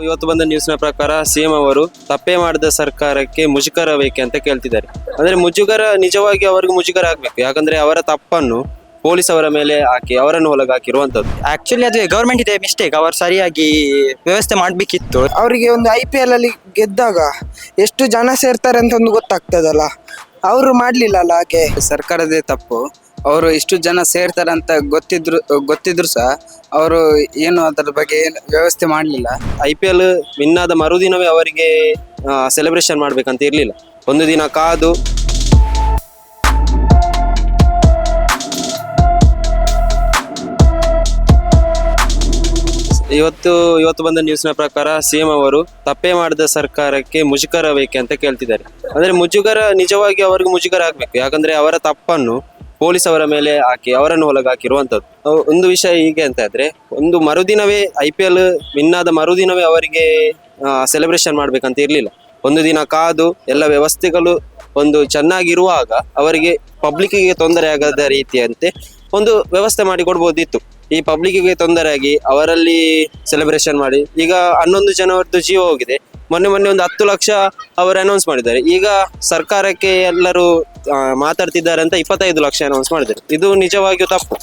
ಇವತ್ತು ಬಂದ ನ್ಯೂಸ್ನ ಪ್ರಕಾರ ಸಿಎಂ ಅವರು ತಪ್ಪೇ ಮಾಡಿದ ಸರ್ಕಾರಕ್ಕೆ ಮುಜುಗರ ಬೇಕೆ ಅಂತ ಕೇಳ್ತಿದ್ದಾರೆ. ಅಂದ್ರೆ ಮುಜುಗರ ನಿಜವಾಗಿ ಅವರಿಗೆ ಮುಜುಗರ ಆಗ್ಬೇಕು, ಯಾಕಂದ್ರೆ ಅವರ ತಪ್ಪನ್ನು ಪೊಲೀಸ್ ಅವರ ಮೇಲೆ ಹಾಕಿ ಅವರನ್ನು ಒಳಗಾಕಿರುವಂತದ್ದು. ಆಕ್ಚುಲಿ ಅದು ಗವರ್ಮೆಂಟ್ ಇದೆ ಮಿಸ್ಟೇಕ್. ಅವರು ಸರಿಯಾಗಿ ವ್ಯವಸ್ಥೆ ಮಾಡ್ಬೇಕಿತ್ತು. ಅವರಿಗೆ ಒಂದು IPL ಅಲ್ಲಿ ಗೆದ್ದಾಗ ಎಷ್ಟು ಜನ ಸೇರ್ತಾರೆ ಅಂತ ಒಂದು ಗೊತ್ತಾಗ್ತದಲ್ಲ, ಅವರು ಮಾಡ್ಲಿಲ್ಲ ಅಲ್ಲ. ಹಾಗೆ ಸರ್ಕಾರದೇ ತಪ್ಪು. ಅವರು ಇಷ್ಟು ಜನ ಸೇರ್ತಾರೆ ಅಂತ ಗೊತ್ತಿದ್ರು ಸಹ ಅವರು ಏನು ಅದರ ಬಗ್ಗೆ ಏನು ವ್ಯವಸ್ಥೆ ಮಾಡಲಿಲ್ಲ. IPL ವಿನ್ ಆದ ಮರುದಿನವೇ ಅವರಿಗೆ ಸೆಲೆಬ್ರೇಷನ್ ಮಾಡ್ಬೇಕಂತ ಇರ್ಲಿಲ್ಲ. ಒಂದು ದಿನ ಕಾದು ಇವತ್ತು ಬಂದ ನ್ಯೂಸ್ನ ಪ್ರಕಾರ ಸಿಎಂ ಅವರು ತಪ್ಪೇ ಮಾಡಿದ ಸರ್ಕಾರಕ್ಕೆ ಮುಜುಗರ ಬೇಕೆ ಅಂತ ಕೇಳ್ತಿದ್ದಾರೆ. ಅಂದ್ರೆ ಮುಜುಗರ ನಿಜವಾಗಿ ಅವರಿಗೆ ಮುಜುಗರ ಆಗ್ಬೇಕು, ಯಾಕಂದ್ರೆ ಅವರ ತಪ್ಪನ್ನು ಪೊಲೀಸ್ ಅವರ ಮೇಲೆ ಹಾಕಿ ಅವರನ್ನು ಒಳಗಾಕಿರುವಂತದ್ದು. ಒಂದು ವಿಷಯ ಹೀಗೆ ಅಂತ ಇದ್ರೆ, ಒಂದು ಮರುದಿನವೇ IPL ವಿನ್ ಆದ ಮರುದಿನವೇ ಅವರಿಗೆ ಸೆಲೆಬ್ರೇಷನ್ ಮಾಡ್ಬೇಕಂತ ಇರ್ಲಿಲ್ಲ. ಒಂದು ದಿನ ಕಾದು ಎಲ್ಲ ವ್ಯವಸ್ಥೆಗಳು ಒಂದು ಚೆನ್ನಾಗಿರುವಾಗ ಅವರಿಗೆ ಪಬ್ಲಿಕ್ಕಿಗೆ ತೊಂದರೆ ಆಗದ ರೀತಿಯಂತೆ ಒಂದು ವ್ಯವಸ್ಥೆ ಮಾಡಿ ಕೊಡ್ಬೋದಿತ್ತು. ಈ ಪಬ್ಲಿಕ್ಕಿಗೆ ತೊಂದರೆ ಆಗಿ ಅವರಲ್ಲಿ ಸೆಲೆಬ್ರೇಷನ್ ಮಾಡಿ, ಈಗ 11 ಜನರದ್ದು ಜೀವ ಹೋಗಿದೆ. ಮೊನ್ನೆ ಒಂದು 10 ಲಕ್ಷ ಅವರು ಅನೌನ್ಸ್ ಮಾಡಿದ್ದಾರೆ. ಈಗ ಸರ್ಕಾರಕ್ಕೆ ಎಲ್ಲರೂ ಮಾತಾಡ್ತಿದ್ದಾರೆ ಅಂತ 25 ಲಕ್ಷ ಅನೌನ್ಸ್ ಮಾಡಿದ್ದಾರೆ. ಇದು ನಿಜವಾಗಿಯೂ ತಪ್ಪು.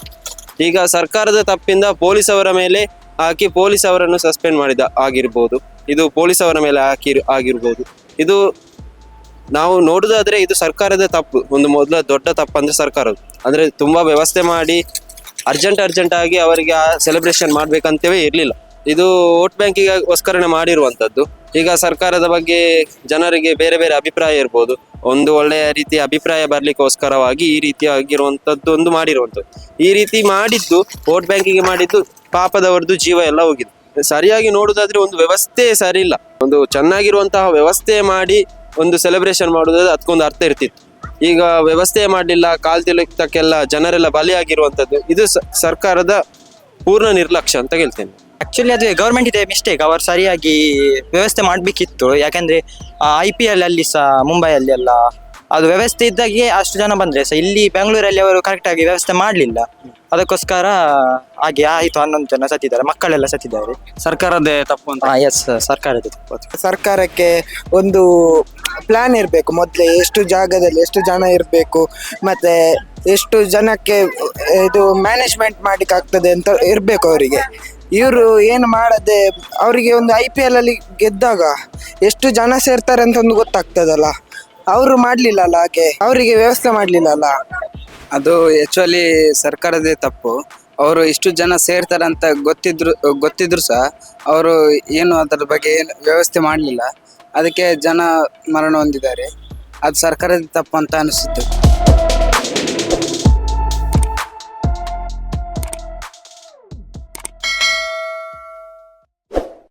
ಈಗ ಸರ್ಕಾರದ ತಪ್ಪಿಂದ ಪೊಲೀಸ್ ಅವರ ಮೇಲೆ ಹಾಕಿ ಪೊಲೀಸ್ ಅವರನ್ನು ಸಸ್ಪೆಂಡ್ ಮಾಡಿದ ಆಗಿರ್ಬೋದು, ಇದು ಪೊಲೀಸ್ ಅವರ ಮೇಲೆ ಆಗಿರ್ಬೋದು. ಇದು ನಾವು ನೋಡುದಾದ್ರೆ ಇದು ಸರ್ಕಾರದ ತಪ್ಪು. ಒಂದು ಮೊದಲ ದೊಡ್ಡ ತಪ್ಪು ಅಂದ್ರೆ ಸರ್ಕಾರದ್ದು. ಅಂದ್ರೆ ತುಂಬಾ ವ್ಯವಸ್ಥೆ ಮಾಡಿ ಅರ್ಜೆಂಟ್ ಆಗಿ ಅವರಿಗೆ ಸೆಲೆಬ್ರೇಷನ್ ಮಾಡ್ಬೇಕಂತವೇ ಇರ್ಲಿಲ್ಲ. ಇದು ವೋಟ್ ಬ್ಯಾಂಕಿಗೋಸ್ಕರನೇ ಮಾಡಿರುವಂತದ್ದು. ಈಗ ಸರ್ಕಾರದ ಬಗ್ಗೆ ಜನರಿಗೆ ಬೇರೆ ಬೇರೆ ಅಭಿಪ್ರಾಯ ಇರ್ಬೋದು. ಒಂದು ಒಳ್ಳೆಯ ರೀತಿಯ ಅಭಿಪ್ರಾಯ ಬರ್ಲಿಕ್ಕೋಸ್ಕರವಾಗಿ ಈ ರೀತಿಯಾಗಿರುವಂತದ್ದು ಒಂದು ಮಾಡಿರುವಂತದ್ದು. ಈ ರೀತಿ ಮಾಡಿದ್ದು ವೋಟ್ ಬ್ಯಾಂಕಿಗೆ ಮಾಡಿದ್ದು ಪಾಪದವರದ್ದು ಜೀವ ಎಲ್ಲ ಹೋಗಿದೆ. ಸರಿಯಾಗಿ ನೋಡುದಾದ್ರೆ ಒಂದು ವ್ಯವಸ್ಥೆ ಸರಿ ಇಲ್ಲ. ಒಂದು ಚೆನ್ನಾಗಿರುವಂತಹ ವ್ಯವಸ್ಥೆ ಮಾಡಿ ಒಂದು ಸೆಲೆಬ್ರೇಷನ್ ಮಾಡುದಾದ್ರೆ ಅದಕ್ಕೊಂದು ಅರ್ಥ ಇರ್ತಿತ್ತು. ಈಗ ವ್ಯವಸ್ಥೆ ಮಾಡಲಿಲ್ಲ, ಕಾಲ್ತಿಲಕ್ಕೆಲ್ಲ ಜನರೆಲ್ಲ ಬಲಿಯಾಗಿರುವಂತದ್ದು. ಇದು ಸರ್ಕಾರದ ಪೂರ್ಣ ನಿರ್ಲಕ್ಷ್ಯ ಅಂತ ಹೇಳ್ತೇನೆ. ಆಕ್ಚುಲಿ ಅದು ಗವರ್ಮೆಂಟ್ ಇದೆ ಮಿಸ್ಟೇಕ್. ಅವರು ಸರಿಯಾಗಿ ವ್ಯವಸ್ಥೆ ಮಾಡ್ಬೇಕಿತ್ತು. ಯಾಕಂದ್ರೆ IPL ಅಲ್ಲಿ ಸಹ ಮುಂಬೈಯಲ್ಲಿ ಎಲ್ಲ ಅದು ವ್ಯವಸ್ಥೆ ಇದ್ದಾಗೆ ಅಷ್ಟು ಜನ ಬಂದ್ರೆ ಸಹ ಇಲ್ಲಿ ಬೆಂಗಳೂರಲ್ಲಿ ಅವರು ಕರೆಕ್ಟ್ ಆಗಿ ವ್ಯವಸ್ಥೆ ಮಾಡಲಿಲ್ಲ. ಅದಕ್ಕೋಸ್ಕರ ಹಾಗೆ ಆಯ್ತು. 11 ಜನ ಸತ್ತಿದ್ದಾರೆ, ಮಕ್ಕಳೆಲ್ಲ ಸತ್ತಿದ್ದಾರೆ. ಸರ್ಕಾರದೇ ತಪ್ಪು ಅಂತ. ಎಸ್, ಸರ್ಕಾರದ ತಪ್ಪು. ಸರ್ಕಾರಕ್ಕೆ ಒಂದು ಪ್ಲಾನ್ ಇರಬೇಕು. ಮೊದಲೇ ಎಷ್ಟು ಜಾಗದಲ್ಲಿ ಎಷ್ಟು ಜನ ಇರಬೇಕು, ಮತ್ತೆ ಎಷ್ಟು ಜನಕ್ಕೆ ಇದು ಮ್ಯಾನೇಜ್ಮೆಂಟ್ ಮಾಡ್ಲಿಕ್ಕೆ ಆಗ್ತದೆ ಅಂತ ಇರಬೇಕು ಅವರಿಗೆ. ಇವರು ಏನು ಮಾಡದೆ ಅವರಿಗೆ ಒಂದು IPL ಅಲ್ಲಿ ಗೆದ್ದಾಗ ಎಷ್ಟು ಜನ ಸೇರ್ತಾರೆ ಅಂತ ಒಂದು ಗೊತ್ತಾಗ್ತದಲ್ಲ, ಅವರು ಮಾಡ್ಲಿಲ್ಲ ಅಲ್ಲ. ಹಾಗೆ ಅವರಿಗೆ ವ್ಯವಸ್ಥೆ ಮಾಡ್ಲಿಲ್ಲ ಅಲ್ಲ. ಅದು ಆಕ್ಚುಲಿ ಸರ್ಕಾರದೇ ತಪ್ಪು. ಅವರು ಇಷ್ಟು ಜನ ಸೇರ್ತಾರೆ ಅಂತ ಗೊತ್ತಿದ್ರು ಸಹ ಅವರು ಏನು ಅದರ ಬಗ್ಗೆ ಏನು ವ್ಯವಸ್ಥೆ ಮಾಡಲಿಲ್ಲ. ಅದಕ್ಕೆ ಜನ ಮರಣ ಹೊಂದಿದ್ದಾರೆ. ಅದು ಸರ್ಕಾರದ ತಪ್ಪು ಅಂತ ಅನಿಸುತ್ತೆ.